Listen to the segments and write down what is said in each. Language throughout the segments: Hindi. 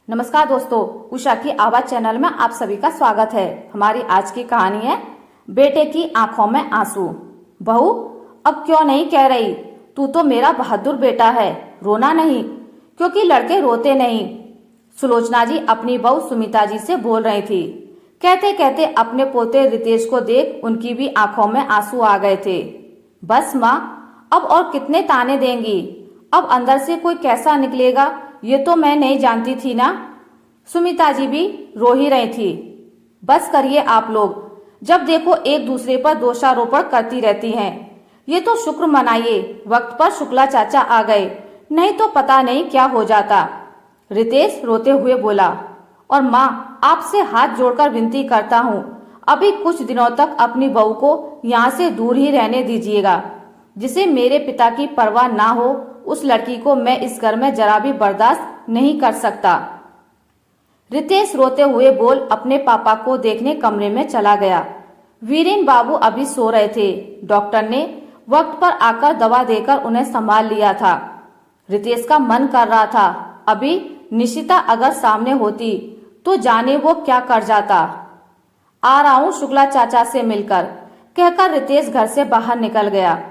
नमस्कार दोस्तों, उषा की आवाज चैनल में आप सभी का स्वागत है। हमारी आज की कहानी है बेटे की आंखों में आंसू। बहू, अब क्यों नहीं कह रही? तू तो मेरा बहादुर बेटा है, रोना नहीं, क्योंकि लड़के रोते नहीं। सुलोचना जी अपनी बहू सुमिता जी से बोल रही थी। कहते कहते अपने पोते रितेश को देख उनकी भी आंखों में आंसू आ गए थे। बस माँ, अब और कितने ताने देंगी? अब अंदर से कोई कैसा निकलेगा ये तो मैं नहीं जानती थी ना। सुमिता जी भी रो ही रही थी। बस करिए आप लोग, जब देखो एक दूसरे पर दोषारोपण करती रहती हैं। ये तो शुक्र मनाइए वक्त पर शुक्ला चाचा आ गए, नहीं तो पता नहीं क्या हो जाता। रितेश रोते हुए बोला, और माँ, आपसे हाथ जोड़कर विनती करता हूँ, अभी कुछ दिनों तक अपनी बहू को यहाँ से दूर ही रहने दीजिएगा। जिसे मेरे पिता की परवाह ना हो, उस लड़की को मैं इस घर में जरा भी बर्दाश्त नहीं कर सकता। रितेश रोते हुए बोल अपने पापा को देखने कमरे में चला गया। वीरेन बाबू अभी सो रहे थे। डॉक्टर ने वक्त पर आकर दवा देकर उन्हें संभाल लिया था। रितेश का मन कर रहा था अभी निशिता अगर सामने होती तो जाने वो क्या कर जाता। आ रहा हूँ शुक्ला चाचा से मिलकर, कहकर रितेश घर से बाहर निकल गया।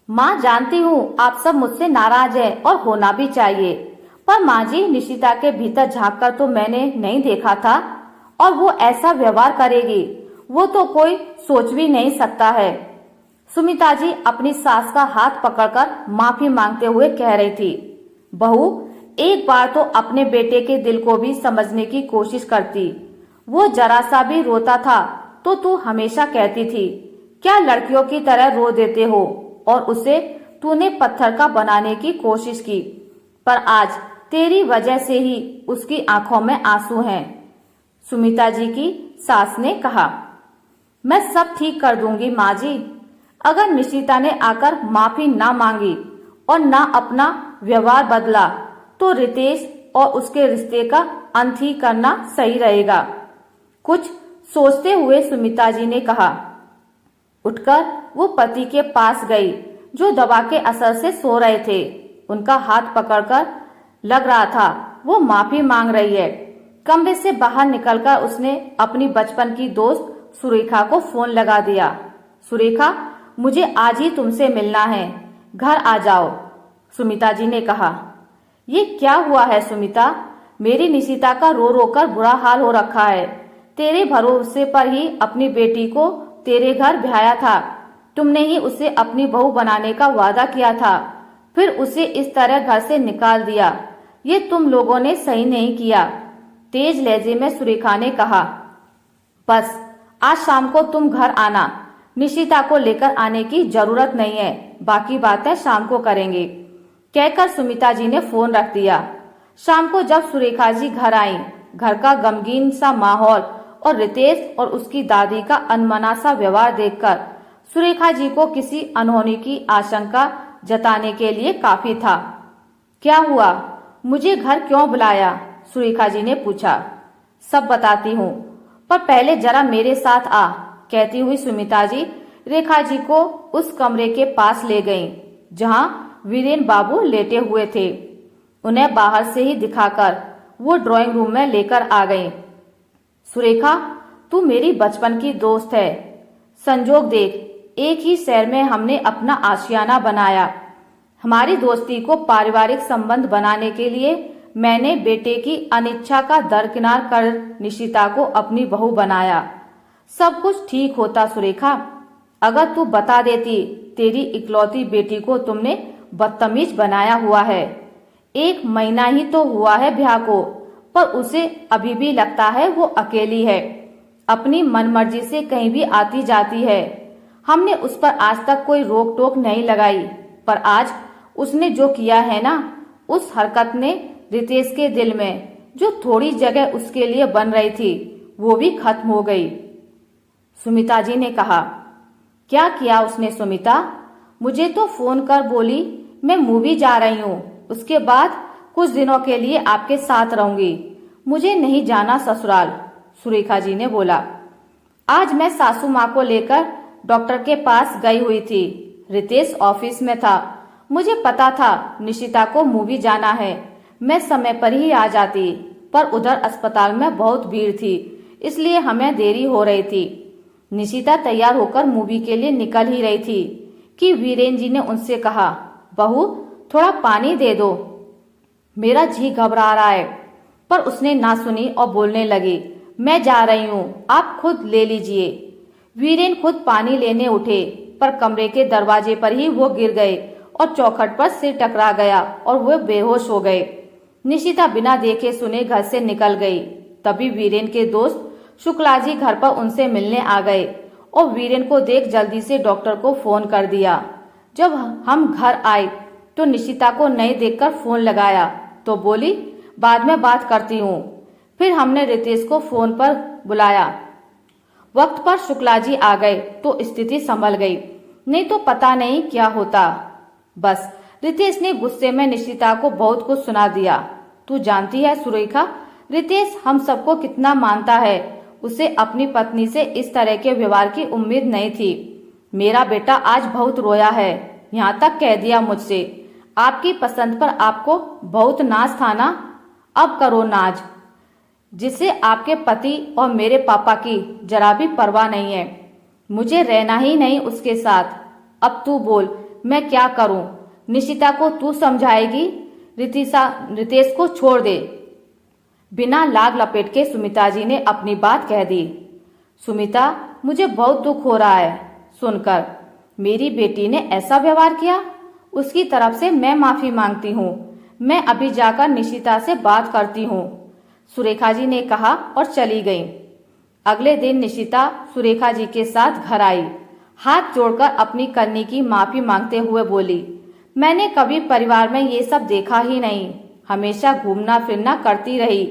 माँ, जानती हूँ आप सब मुझसे नाराज हैं और होना भी चाहिए, पर माँ जी, निशिता के भीतर झांककर तो मैंने नहीं देखा था, और वो ऐसा व्यवहार करेगी वो तो कोई सोच भी नहीं सकता है। सुमिता जी अपनी सास का हाथ पकड़कर माफी मांगते हुए कह रही थी। बहू, एक बार तो अपने बेटे के दिल को भी समझने की कोशिश करती। वो जरा सा भी रोता था तो तू हमेशा कहती थी, क्या लड़कियों की तरह रो देते हो, और उसे तूने पत्थर का बनाने की कोशिश की, पर आज तेरी वजह से ही उसकी आंखों में आंसू हैं। सुमिता जी की सास ने कहा, मैं सब ठीक कर दूंगी माँ जी। अगर निशिता ने आकर माफी ना मांगी और ना अपना व्यवहार बदला तो रितेश और उसके रिश्ते का अंत ही करना सही रहेगा। कुछ सोचते हुए सुमिता जी ने कहा। उठकर वो पति के पास गई, जो दवा के असर से सो रहे थे। उनका हाथ पकड़कर लग रहा था वो माफी मांग रही है। कमरे से बाहर निकलकर उसने अपनी बचपन की दोस्त सुरेखा को फोन लगा दिया। सुरेखा, मुझे आज ही तुमसे मिलना है, घर आ जाओ। सुमिता जी ने कहा। ये क्या हुआ है सुमिता? मेरी निशिता का रो रो कर बुरा हाल हो रखा है। तेरे भरोसे पर ही अपनी बेटी को तेरे घर ब्याया था। तुमने ही उसे अपनी बहू बनाने का वादा किया था, फिर उसे इस तरह घर से निकाल दिया। ये तुम लोगों ने सही नहीं किया। तेज लहजे में सुरेखा ने कहा। बस आज शाम को तुम घर आना, निशिता को लेकर आने की जरूरत नहीं है, बाकी बातें शाम को करेंगे, कहकर सुमिता जी ने फोन रख दिया। शाम को जब सुरेखा जी घर आई, घर का गमगीन सा माहौल और रितेश और उसकी दादी का अनमना सा व्यवहार देखकर सुरेखा जी को किसी अनहोनी की आशंका जताने के लिए काफी था। क्या हुआ, मुझे घर क्यों बुलाया? सुरेखा जी ने पूछा। सब बताती हूँ, पर पहले जरा मेरे साथ आ, कहती हुई सुमिता जी रेखा जी को उस कमरे के पास ले गईं, जहां वीरेन बाबू लेटे हुए थे। उन्हें बाहर से ही दिखाकर वो ड्राइंग रूम में लेकर आ गईं। सुरेखा, तू मेरी बचपन की दोस्त है। संजोग देख, एक ही शहर में हमने अपना आशियाना बनाया। हमारी दोस्ती को पारिवारिक संबंध बनाने के लिए मैंने बेटे की अनिच्छा का दरकिनार कर निशिता को अपनी बहू बनाया। सब कुछ ठीक होता सुरेखा, अगर तू बता देती तेरी इकलौती बेटी को तुमने बदतमीज बनाया हुआ है। 1 महीना ही तो हुआ है ब्याह को, पर उसे अभी भी लगता है वो अकेली है, अपनी मनमर्जी से कहीं भी आती जाती है। हमने उस पर आज तक कोई रोक टोक नहीं लगाई, पर आज उसने जो किया है ना, उस हरकत ने रितेश के दिल में जो थोड़ी जगह उसके लिए बन रही थी वो भी खत्म हो गई। सुमिता जी ने कहा। क्या किया उसने सुमिता? मुझे तो फोन कर बोली मैं मूवी जा रही हूँ, उसके बाद कुछ दिनों के लिए आपके साथ रहूंगी, मुझे नहीं जाना ससुराल। सुरेखा जी ने बोला। आज मैं सासू माँ को लेकर डॉक्टर के पास गई हुई थी। रितेश ऑफिस में था। मुझे पता था निशिता को मूवी जाना है, मैं समय पर ही आ जाती। पर उधर अस्पताल में बहुत भीड़ थी, इसलिए हमें देरी हो रही थी। निशिता तैयार होकर मूवी के लिए निकल ही रही थी कि वीरेन जी ने उनसे कहा, बहू थोड़ा पानी दे दो, मेरा जी घबरा रहा है। पर उसने ना सुनी और बोलने लगी, मैं जा रही हूँ, आप खुद ले लीजिए। वीरेन खुद पानी लेने उठे, पर कमरे के दरवाजे पर ही वो गिर गए और चौखट पर सिर टकरा गया और वो बेहोश हो गए। निशिता बिना देखे सुने घर से निकल गई। तभी वीरेन के दोस्त शुक्ला जी घर पर उनसे मिलने आ गए और वीरेन को देख जल्दी से डॉक्टर को फोन कर दिया। जब हम घर आए तो निशिता को नहीं देखकर फोन लगाया तो बोली, बाद में बात करती हूँ। फिर हमने रितेश को फोन पर बुलाया। वक्त पर शुक्ला जी आ गए तो स्थिति संभल गई, नहीं तो पता नहीं क्या होता। बस रितेश ने गुस्से में निशिता को बहुत कुछ सुना दिया। तू जानती है सुरेखा, रितेश हम सबको कितना मानता है, उसे अपनी पत्नी से इस तरह के व्यवहार की उम्मीद नहीं थी। मेरा बेटा आज बहुत रोया है, यहाँ तक कह दिया मुझसे, आपकी पसंद पर आपको बहुत नाज था ना, अब करो नाज, जिससे आपके पति और मेरे पापा की जरा भी परवाह नहीं है। मुझे रहना ही नहीं उसके साथ। अब तू बोल, मैं क्या करूं? निशिता को तू समझाएगी? रितेश को छोड़ दे। बिना लाग लपेट के सुमिता जी ने अपनी बात कह दी। सुमिता, मुझे बहुत दुख हो रहा है सुनकर, मेरी बेटी ने ऐसा व्यवहार किया। उसकी तरफ से मैं माफी मांगती हूँ। मैं अभी जाकर निशिता से बात करती हूँ, सुरेखा जी ने कहा और चली गई। अगले दिन निशिता सुरेखा जी के साथ घर आई। हाथ जोड़कर अपनी करनी की माफी मांगते हुए बोली, मैंने कभी परिवार में ये सब देखा ही नहीं, हमेशा घूमना फिरना करती रही।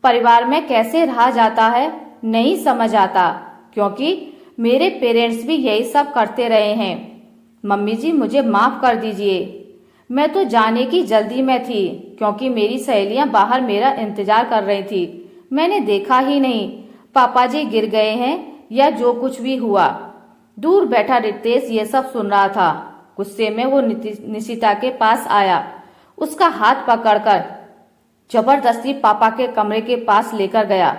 परिवार में कैसे रहा जाता है नहीं समझ आता, क्योंकि मेरे पेरेंट्स भी यही सब करते रहे हैं। मम्मी जी मुझे माफ कर दीजिए, मैं तो जाने की जल्दी में थी, क्योंकि मेरी सहेलियां बाहर मेरा इंतजार कर रही थी। मैंने देखा ही नहीं पापा जी गिर गए हैं या जो कुछ भी हुआ। दूर बैठा रितेश ये सब सुन रहा था। गुस्से में वो निशिता के पास आया, उसका हाथ पकड़कर जबरदस्ती पापा के कमरे के पास लेकर गया।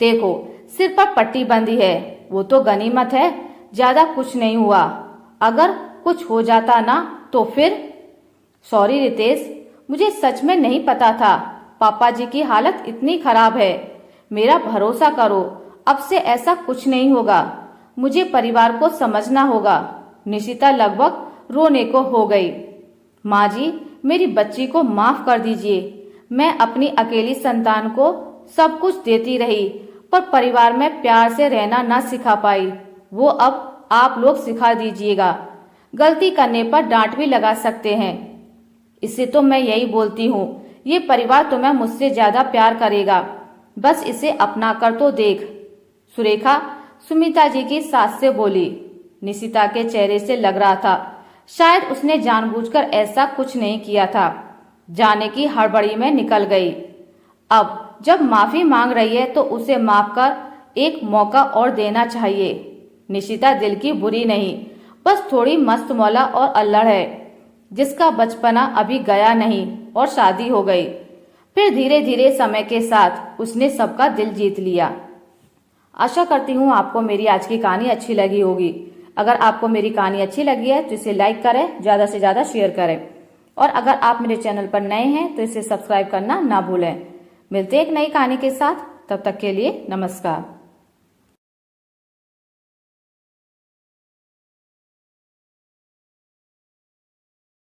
देखो सिर पर पट्टी बंधी है, वो तो गनीमत है, ज्यादा कुछ नहीं हुआ। अगर कुछ हो जाता ना तो फिर। सॉरी रितेश, मुझे सच में नहीं पता था पापा जी की हालत इतनी खराब है। मेरा भरोसा करो, अब से ऐसा कुछ नहीं होगा। मुझे परिवार को समझना होगा। निशिता लगभग रोने को हो गई। माँ जी, मेरी बच्ची को माफ कर दीजिए। मैं अपनी अकेली संतान को सब कुछ देती रही, पर परिवार में प्यार से रहना न सिखा पाई। वो अब आप लोग सिखा दीजिएगा। गलती करने पर डांट भी लगा सकते हैं। इससे तो मैं यही बोलती हूँ, ये परिवार तुम्हें मुझसे ज्यादा प्यार करेगा, बस इसे अपना कर तो देख। सुरेखा सुमिता जी की सास से बोली। निशिता के चेहरे से लग रहा था शायद उसने जानबूझकर ऐसा कुछ नहीं किया था। जाने की हड़बड़ी में निकल गई। अब जब माफी मांग रही है तो उसे माफ कर एक मौका और देना चाहिए। निशिता दिल की बुरी नहीं, बस थोड़ी मस्त मौला और अल्लड़ है, जिसका बचपना अभी गया नहीं और शादी हो गई। फिर धीरे धीरे समय के साथ उसने सबका दिल जीत लिया। आशा करती हूँ आपको मेरी आज की कहानी अच्छी लगी होगी। अगर आपको मेरी कहानी अच्छी लगी है तो इसे लाइक करें, ज्यादा से ज्यादा शेयर करें, और अगर आप मेरे चैनल पर नए हैं तो इसे सब्सक्राइब करना ना भूलें। मिलते हैं एक नई कहानी के साथ, तब तक के लिए नमस्कार।